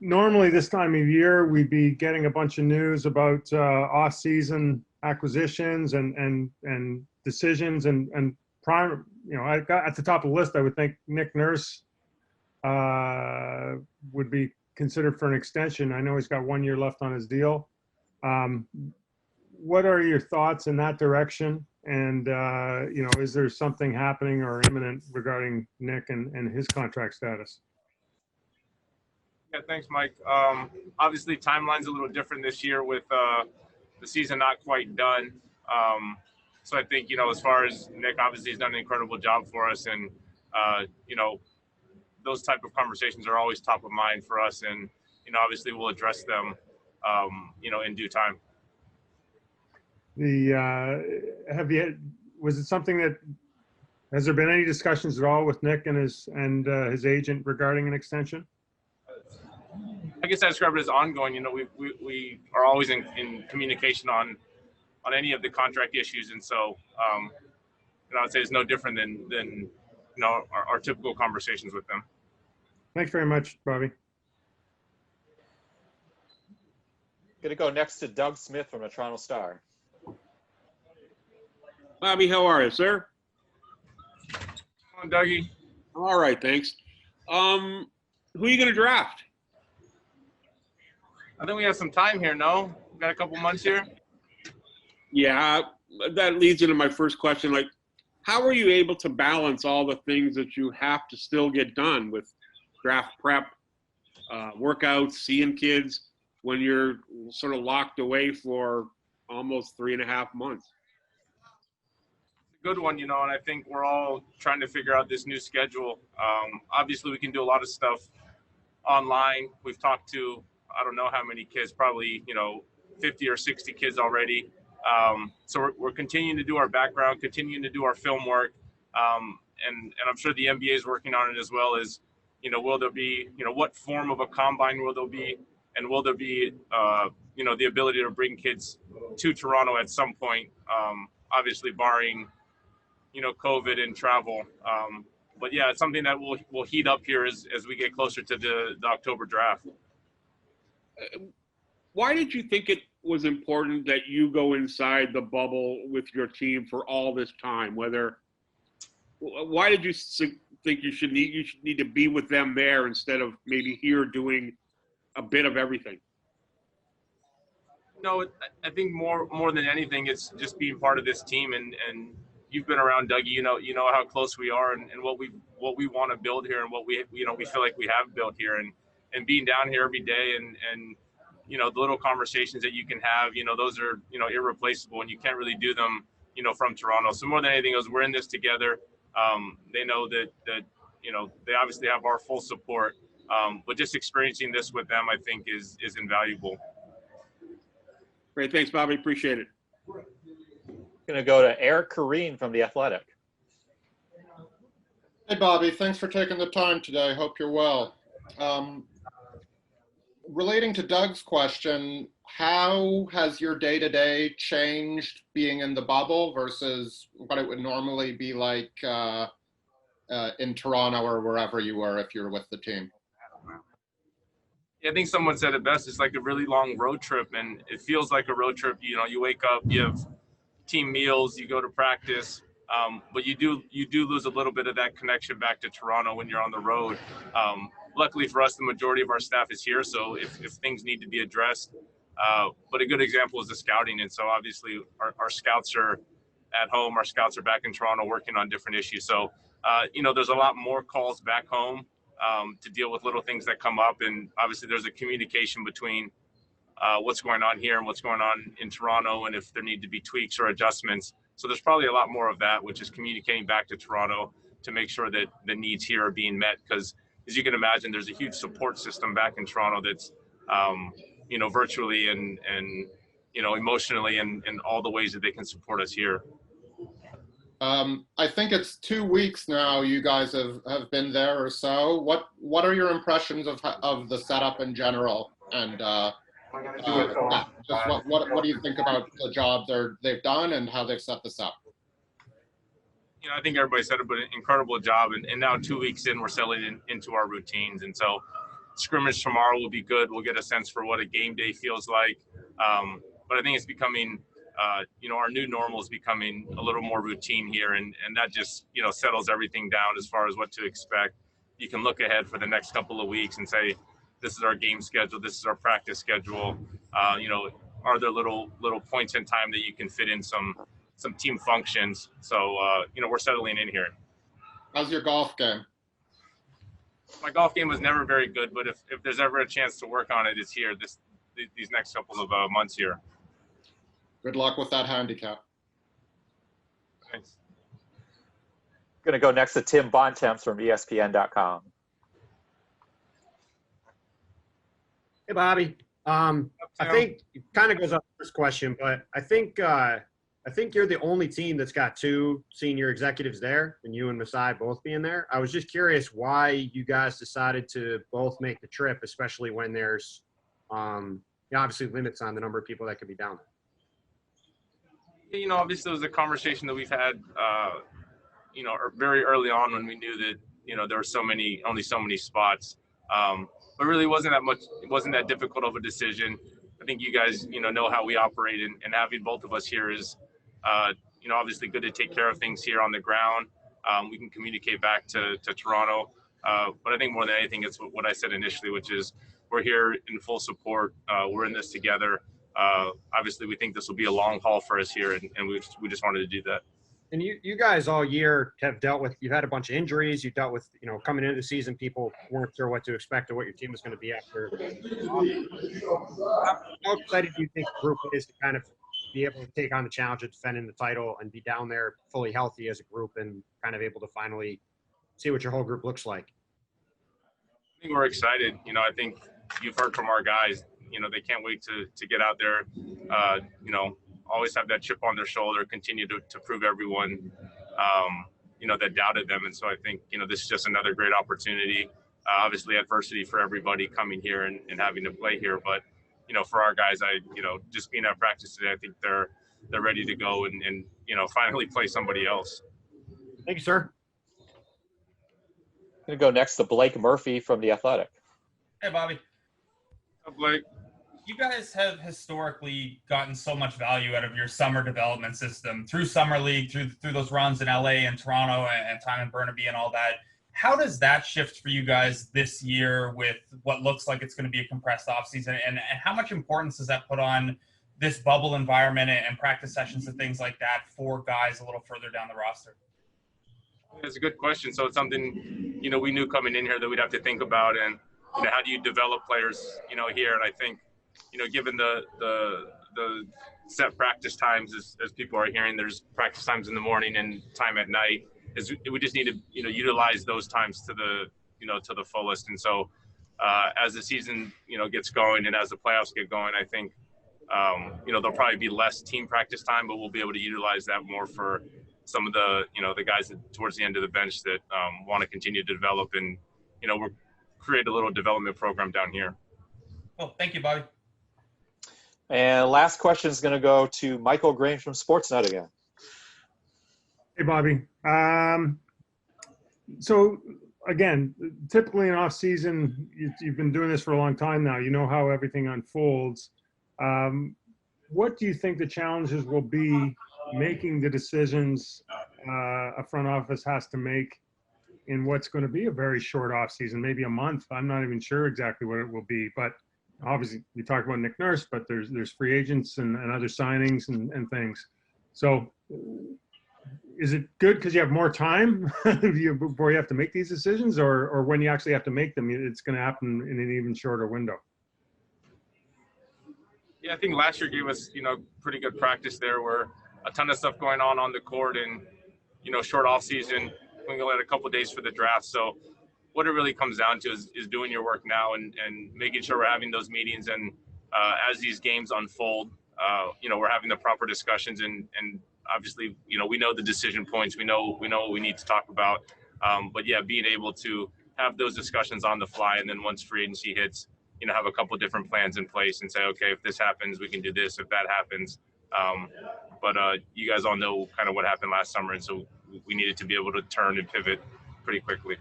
normally this time of year, we'd be getting a bunch of news about off-season acquisitions and decisions and prime. I got at the top of the list. I would think Nick Nurse would be considered for an extension. I know he's got 1 year left on his deal. What are your thoughts in that direction? And is there something happening or imminent regarding Nick and his contract status? Yeah, thanks, Mike. Obviously, timeline's a little different this year with the season not quite done. So I think, as far as Nick, obviously he's done an incredible job for us. And, those type of conversations are always top of mind for us. And, obviously we'll address them, in due time. Was it something that, has there been any discussions at all with Nick and his agent regarding an extension? I guess I describe it as ongoing. We are always in communication on any of the contract issues, and so I would say it's no different than our typical conversations with them. Thanks very much, Bobby. Gonna go next to Doug Smith from the Toronto Star. Bobby, how are you, sir? Come on, Dougie. All right, thanks. Who are you going to draft? I think we have some time here, no? We got a couple months here? Yeah, that leads into my first question. Like, how are you able to balance all the things that you have to still get done with draft prep, workouts, seeing kids, when you're sort of locked away for almost 3.5 months? Good one, and I think we're all trying to figure out this new schedule. Obviously, we can do a lot of stuff online. We've talked to, I don't know how many kids, probably, 50 or 60 kids already. So we're continuing to do our background, continuing to do our film work. And I'm sure the NBA is working on it as well as, will there be, what form of a combine will there be? And will there be, the ability to bring kids to Toronto at some point, obviously barring, COVID and travel. But yeah, it's something that will heat up here as we get closer to the October draft. Why did you think it was important that you go inside the bubble with your team for all this time? Why did you think you should need to be with them there instead of maybe here doing a bit of everything? No, I think more than anything, it's just being part of this team, and you've been around, Dougie. You know how close we are, and what we want to build here, and what we feel like we have built here, and being down here every day, and the little conversations that you can have, those are irreplaceable, and you can't really do them from Toronto. So more than anything else, we're in this together. They know that they obviously have our full support, but just experiencing this with them, I think, is invaluable. Great, thanks, Bobby. Appreciate it. Going to go to Eric Kareen from The Athletic. Hey, Bobby. Thanks for taking the time today. Hope you're well. Relating to Doug's question, how has your day-to-day changed being in the bubble versus what it would normally be like in Toronto or wherever you were if you're with the team? Yeah, I think someone said it best. It's like a really long road trip, and it feels like a road trip. You wake up, you have team meals, you go to practice, but you do lose a little bit of that connection back to Toronto when you're on the road. Luckily for us, the majority of our staff is here, so if things need to be addressed. But a good example is the scouting, and so obviously our scouts are at home. Our scouts are back in Toronto working on different issues. So, there's a lot more calls back home to deal with little things that come up, and obviously there's a communication between what's going on here and what's going on in Toronto, and if there need to be tweaks or adjustments. So there's probably a lot more of that, which is communicating back to Toronto to make sure that the needs here are being met, because as you can imagine, there's a huge support system back in Toronto that's, virtually and emotionally and all the ways that they can support us here. I think it's 2 weeks now you guys have been there or so. What are your impressions of the setup in general? And just what do you think about the job they've done and how they've set this up? I think everybody said it, but an incredible job. And now 2 weeks in, we're settling into our routines. And so scrimmage tomorrow will be good. We'll get a sense for what a game day feels like. But I think it's becoming, our new normal is becoming a little more routine here, and that just, settles everything down as far as what to expect. You can look ahead for the next couple of weeks and say, this is our game schedule, this is our practice schedule. Are there little points in time that you can fit in some team functions? So, we're settling in here. How's your golf game? My golf game was never very good, but if there's ever a chance to work on it, it's here. These next couple of months here. Good luck with that handicap. Thanks. Going to go next to Tim Bontemps from ESPN.com. Hey, Bobby. I think it kind of goes off the first question, but I think you're the only team that's got two senior executives there, and you and Masai both being there. I was just curious why you guys decided to both make the trip, especially when there's obviously limits on the number of people that could be down there. Obviously it was a conversation that we've had, very early on when we knew that, there were only so many spots. But really it wasn't that difficult of a decision. I think you guys, know how we operate, and having both of us here is, obviously good to take care of things here on the ground. We can communicate back to Toronto. But I think more than anything, it's what I said initially, which is we're here in full support. We're in this together. Obviously, we think this will be a long haul for us here, and we just wanted to do that. And you guys all year have you've had a bunch of injuries. You dealt with, coming into the season, people weren't sure what to expect or what your team was going to be after. How excited do you think the group is to kind of be able to take on the challenge of defending the title and be down there fully healthy as a group and kind of able to finally see what your whole group looks like? I think we're excited. I think you've heard from our guys, they can't wait to get out there, always have that chip on their shoulder, continue to prove everyone, that doubted them. And so I think, this is just another great opportunity. Obviously adversity for everybody coming here and having to play here. But, for our guys, just being at practice today, I think they're ready to go and finally play somebody else. Thank you, sir. Going to go next to Blake Murphy from The Athletic. Hey, Bobby. What's up, Blake? You guys have historically gotten so much value out of your summer development system through Summer League, through those runs in LA and Toronto and time in Burnaby and all that. How does that shift for you guys this year with what looks like it's going to be a compressed offseason? And how much importance does that put on this bubble environment and practice sessions and things like that for guys a little further down the roster? It's a good question. So it's something, we knew coming in here that we'd have to think about. And, how do you develop players, here? And I think, given the set practice times, as people are hearing, there's practice times in the morning and time at night. We just need to, utilize those times to the fullest. And so as the season, gets going and as the playoffs get going, I think, there'll probably be less team practice time, but we'll be able to utilize that more for some of the, the guys towards the end of the bench that want to continue to develop and, we'll create a little development program down here. Oh, thank you, Bobby. And last question is going to go to Michael Grange from Sportsnet again. Hey, Bobby. So again, typically in off season, you've been doing this for a long time now. You know how everything unfolds. What do you think the challenges will be making the decisions a front office has to make in what's going to be a very short off season, maybe a month? I'm not even sure exactly what it will be, but obviously we talked about Nick Nurse, but there's free agents and other signings and things. So is it good because you have more time before you have to make these decisions, or when you actually have to make them, it's going to happen in an even shorter window? Yeah, I think last year gave us, pretty good practice there where a ton of stuff going on the court and, short off season. We only had a couple of days for the draft. So what it really comes down to is doing your work now and making sure we're having those meetings. And as these games unfold, we're having the proper discussions and obviously, we know the decision points, we know what we need to talk about. But yeah, being able to have those discussions on the fly. And then once free agency hits, have a couple different plans in place and say, okay, if this happens, we can do this. If that happens. But you guys all know kind of what happened last summer. And so we needed to be able to turn and pivot pretty quickly.